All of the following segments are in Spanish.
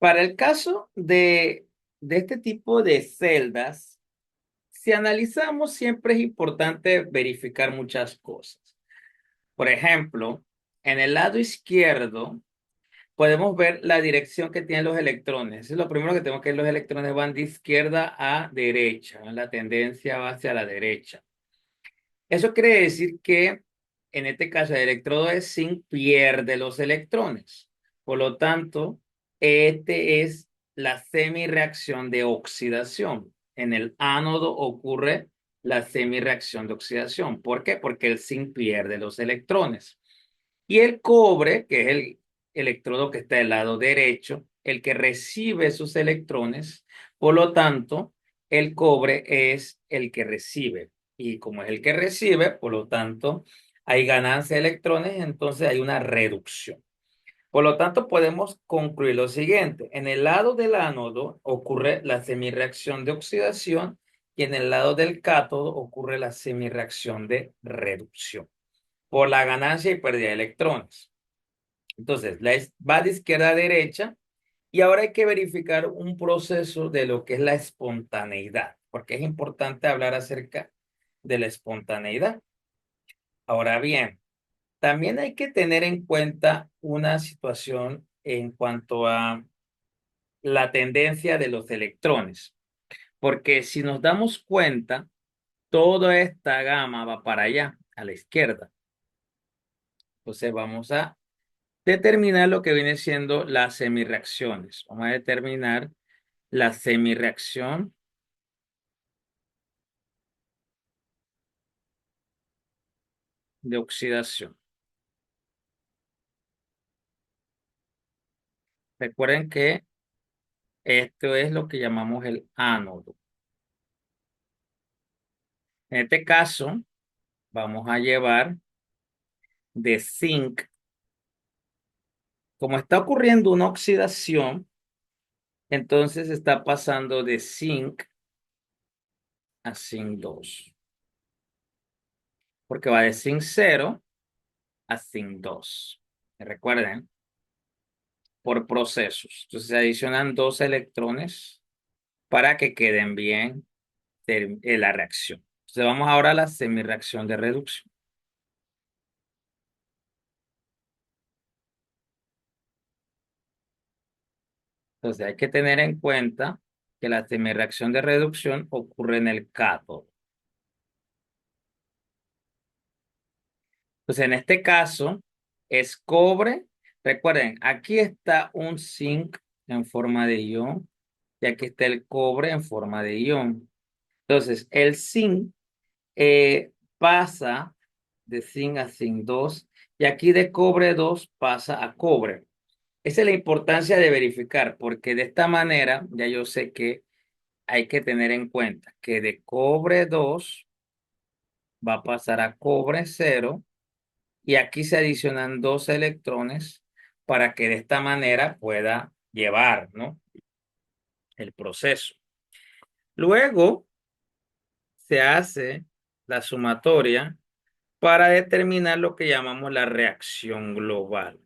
Para el caso de este tipo de celdas, si analizamos, siempre es importante verificar muchas cosas. Por ejemplo, en el lado izquierdo podemos ver la dirección que tienen los electrones. Eso es lo primero que tenemos que ver, los electrones van de izquierda a derecha, la tendencia va hacia la derecha. Eso quiere decir que en este caso el electrodo de zinc pierde los electrones. Por lo tanto, este es la semirreacción de oxidación. En el ánodo ocurre la semirreacción de oxidación. ¿Por qué? Porque el zinc pierde los electrones. Y el cobre, que es el electrodo que está del lado derecho, el que recibe sus electrones, por lo tanto, el cobre es el que recibe. Y como es el que recibe, por lo tanto, hay ganancia de electrones, entonces hay una reducción. Por lo tanto, podemos concluir lo siguiente. En el lado del ánodo ocurre la semirreacción de oxidación y en el lado del cátodo ocurre la semirreacción de reducción por la ganancia y pérdida de electrones. Entonces, va de izquierda a derecha y ahora hay que verificar un proceso de lo que es la espontaneidad, porque es importante hablar acerca de la espontaneidad. Ahora bien, también hay que tener en cuenta una situación en cuanto a la tendencia de los electrones, porque si nos damos cuenta, toda esta gama va para allá, a la izquierda. Entonces vamos a determinar lo que viene siendo las semirreacciones. Vamos a determinar la semirreacción de oxidación. Recuerden que esto es lo que llamamos el ánodo. En este caso, vamos a llevar de zinc. Como está ocurriendo una oxidación, entonces está pasando de zinc a zinc 2, porque va de zinc 0 a zinc 2. Recuerden, por procesos. Entonces se adicionan dos electrones para que queden bien la reacción. Entonces vamos ahora a la semirreacción de reducción. Entonces hay que tener en cuenta que la semirreacción de reducción ocurre en el cátodo. Entonces en este caso es cobre. Recuerden, aquí está un zinc en forma de ion y aquí está el cobre en forma de ion. Entonces el zinc pasa de zinc a zinc 2 y aquí de cobre 2 pasa a cobre. Esa es la importancia de verificar, porque de esta manera ya yo sé que hay que tener en cuenta que de cobre 2 va a pasar a cobre 0 y aquí se adicionan dos electrones para que de esta manera pueda llevar, ¿no?, el proceso. Luego se hace la sumatoria para determinar lo que llamamos la reacción global.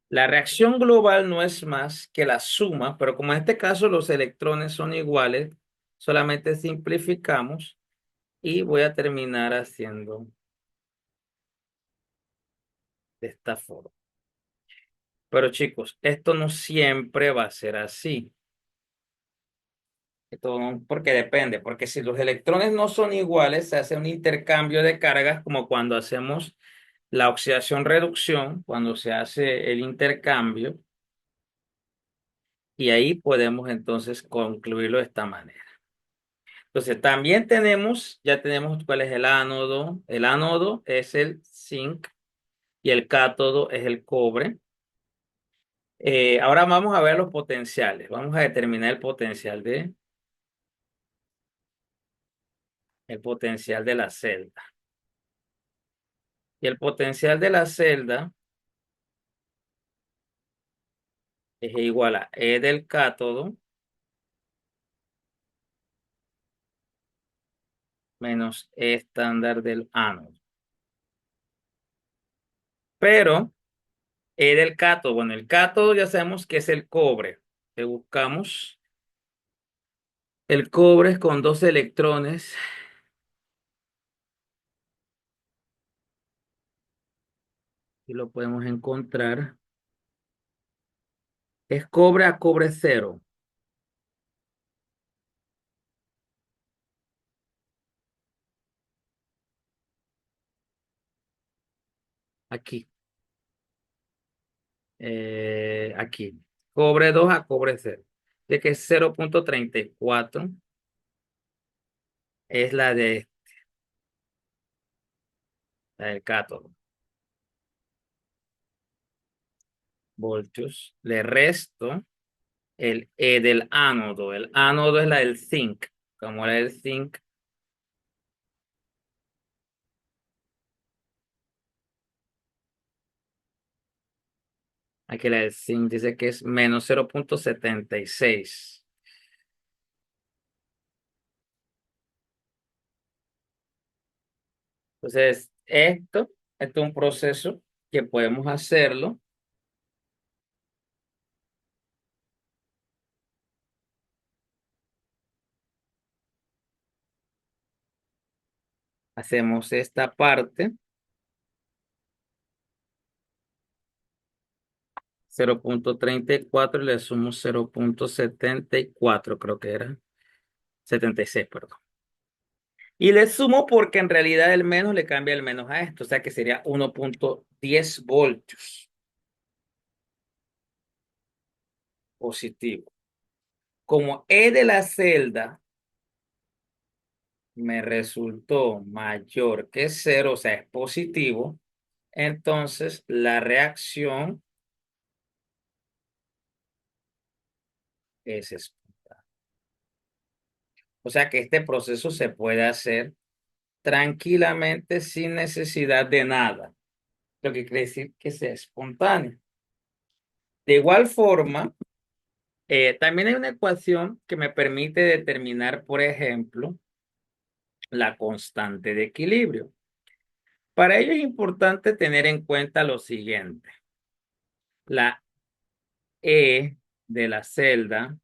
La reacción global no es más que la suma, pero como en este caso los electrones son iguales, solamente simplificamos y voy a terminar haciendo de esta forma. Pero chicos, esto no siempre va a ser así. Porque depende, porque si los electrones no son iguales, se hace un intercambio de cargas como cuando hacemos la oxidación-reducción, cuando se hace el intercambio, y ahí podemos entonces concluirlo de esta manera. Entonces, también tenemos, ya tenemos cuál es el ánodo. El ánodo es el zinc y el cátodo es el cobre. Ahora vamos a ver los potenciales. Vamos a determinar el potencial de la celda. Y el potencial de la celda es igual a E del cátodo menos E estándar del ánodo. Pero E del cátodo, bueno, el cátodo ya sabemos que es el cobre. Le buscamos el cobre es con dos electrones y lo podemos encontrar. Es cobre a cobre cero. Aquí. Aquí. Cobre 2 a cobre cero. De que es 0,34 es la del cátodo. Voltios. Le resto el E del ánodo. El ánodo es la del zinc. Como la del zinc, aquí la del zinc dice que es menos 0,76. Entonces, esto es un proceso que podemos hacerlo. Hacemos esta parte, 0,34 y le sumo 0,74, creo que era. 76, perdón. Y le sumo porque en realidad el menos le cambia el menos a esto, o sea que sería 1,10 voltios positivo. Como E de la celda me resultó mayor que cero, o sea, es positivo, entonces la reacción es espontánea. O sea que este proceso se puede hacer tranquilamente sin necesidad de nada, lo que quiere decir que sea espontáneo. De igual forma, también hay una ecuación que me permite determinar, por ejemplo, la constante de equilibrio. Para ello es importante tener en cuenta lo siguiente. La E de la celda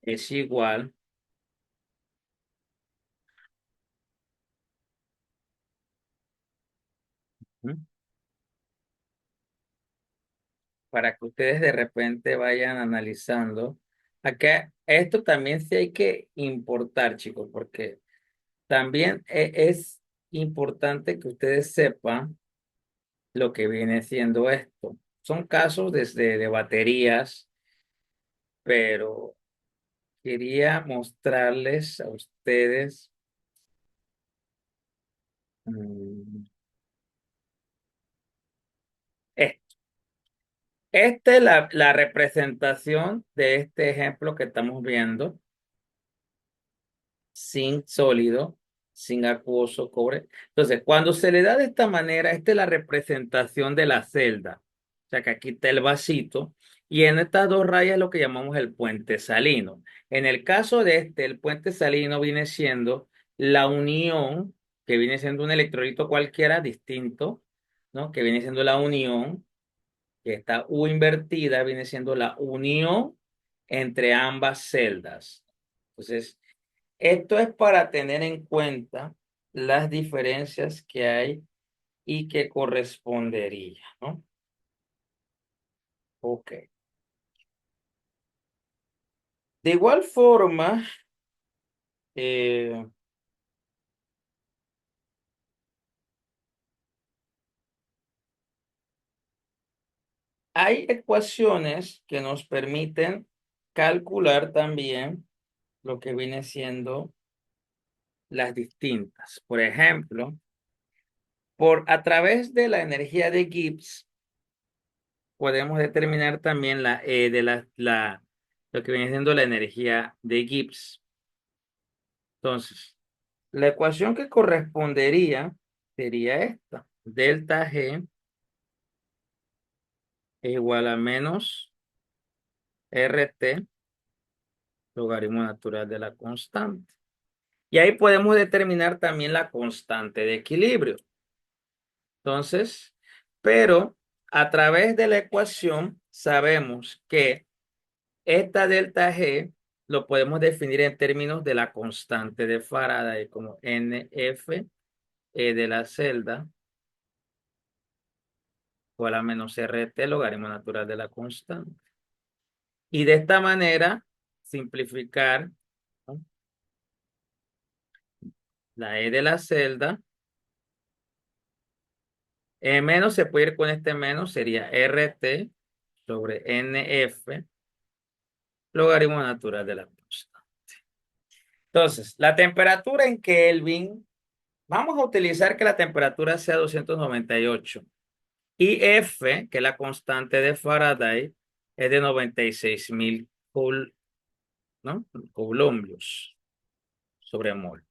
es igual, ¿m? Para que ustedes de repente vayan analizando. Acá, esto también sí hay que importar, chicos, porque también es importante que ustedes sepan lo que viene siendo esto. Son casos desde de baterías, pero quería mostrarles a ustedes mm, esto. Esta es la representación de este ejemplo que estamos viendo. Zinc sólido, zinc acuoso, cobre. Entonces, cuando se le da de esta manera, esta es la representación de la celda. O sea que aquí está el vasito y en estas dos rayas es lo que llamamos el puente salino. En el caso de este, el puente salino viene siendo la unión, que viene siendo un electrolito cualquiera distinto, ¿no? Que viene siendo la unión, que esta U invertida viene siendo la unión entre ambas celdas. Entonces, esto es para tener en cuenta las diferencias que hay y que correspondería, ¿no? Ok. De igual forma, eh, hay ecuaciones que nos permiten calcular también lo que viene siendo las distintas. Por ejemplo, a través de la energía de Gibbs, podemos determinar también lo que viene siendo la energía de Gibbs. Entonces, la ecuación que correspondería sería esta. Delta G es igual a menos RT, logaritmo natural de la constante. Y ahí podemos determinar también la constante de equilibrio. Entonces, pero a través de la ecuación sabemos que esta delta G lo podemos definir en términos de la constante de Faraday como NF de la celda igual a menos RT, logaritmo natural de la constante. Y de esta manera, simplificar, ¿no?, la E de la celda. Menos se puede ir con este menos, sería RT sobre NF, logaritmo natural de la constante. Entonces, la temperatura en Kelvin, vamos a utilizar que la temperatura sea 298. Y F, que es la constante de Faraday, es de 96.000 ¿no?, coulombs sobre mol.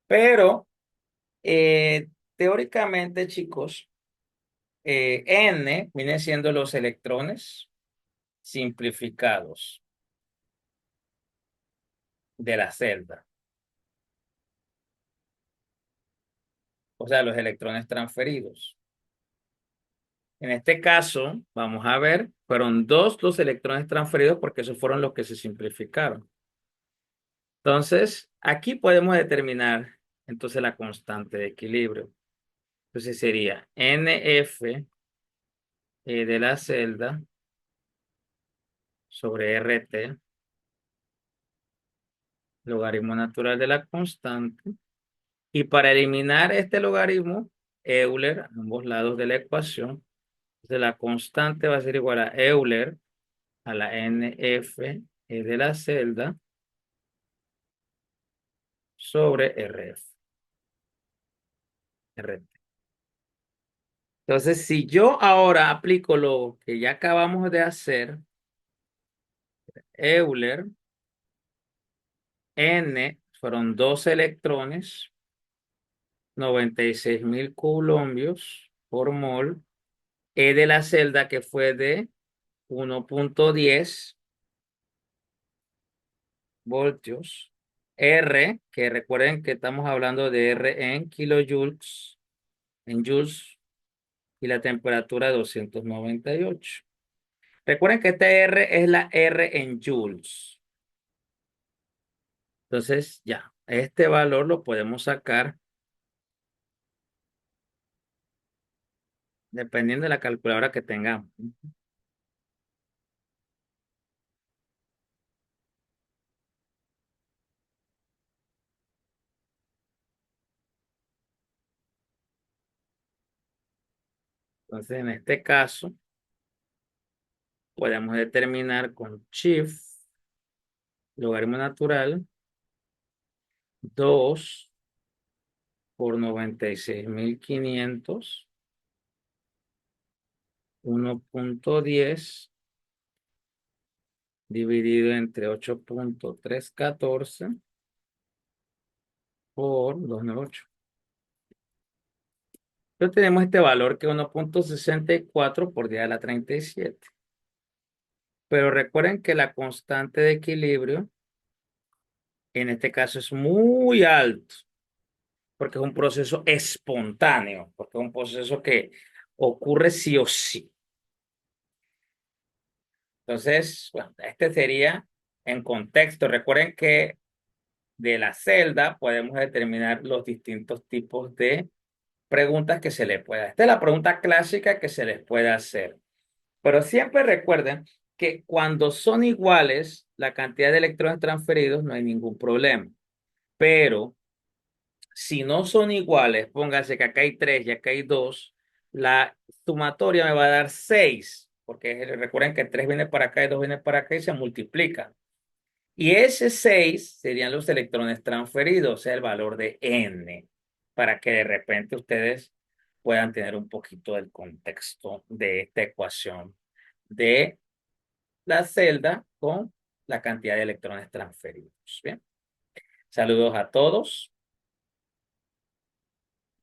Pero teóricamente, chicos, N viene siendo los electrones simplificados de la celda. O sea, los electrones transferidos. En este caso, vamos a ver, fueron dos los electrones transferidos porque esos fueron los que se simplificaron. Entonces, aquí podemos determinar entonces la constante de equilibrio. Entonces sería NF de la celda sobre RT, logaritmo natural de la constante. Y para eliminar este logaritmo, Euler, a ambos lados de la ecuación, entonces la constante va a ser igual a Euler a la NF de la celda sobre RT. Entonces, si yo ahora aplico lo que ya acabamos de hacer, Euler, N fueron 2 electrones, 96.000 coulombios por mol, E de la celda que fue de 1.10 voltios, R, que recuerden que estamos hablando de R en kilojoules, en joules, y la temperatura 298. Recuerden que esta R es la R en joules. Entonces, ya, este valor lo podemos sacar dependiendo de la calculadora que tengamos. Entonces, en este caso, podemos determinar con shift, logaritmo natural, 2 por 96.500, 1.10 dividido entre 8.314 por 298. Entonces tenemos este valor que es 1.64 por 10 a la 37. Pero recuerden que la constante de equilibrio en este caso es muy alto, porque es un proceso espontáneo, porque es un proceso que ocurre sí o sí. Entonces, bueno, este sería en contexto. Recuerden que de la celda podemos determinar los distintos tipos de preguntas que se le pueda. Esta es la pregunta clásica que se les puede hacer. Pero siempre recuerden que cuando son iguales la cantidad de electrones transferidos no hay ningún problema. Pero si no son iguales, póngase que acá hay 3 y acá hay 2, la sumatoria me va a dar 6, porque recuerden que 3 viene para acá y 2 viene para acá y se multiplican. Y ese 6 serían los electrones transferidos, o sea, el valor de N, para que de repente ustedes puedan tener un poquito del contexto de esta ecuación de la celda con la cantidad de electrones transferidos. Bien, saludos a todos.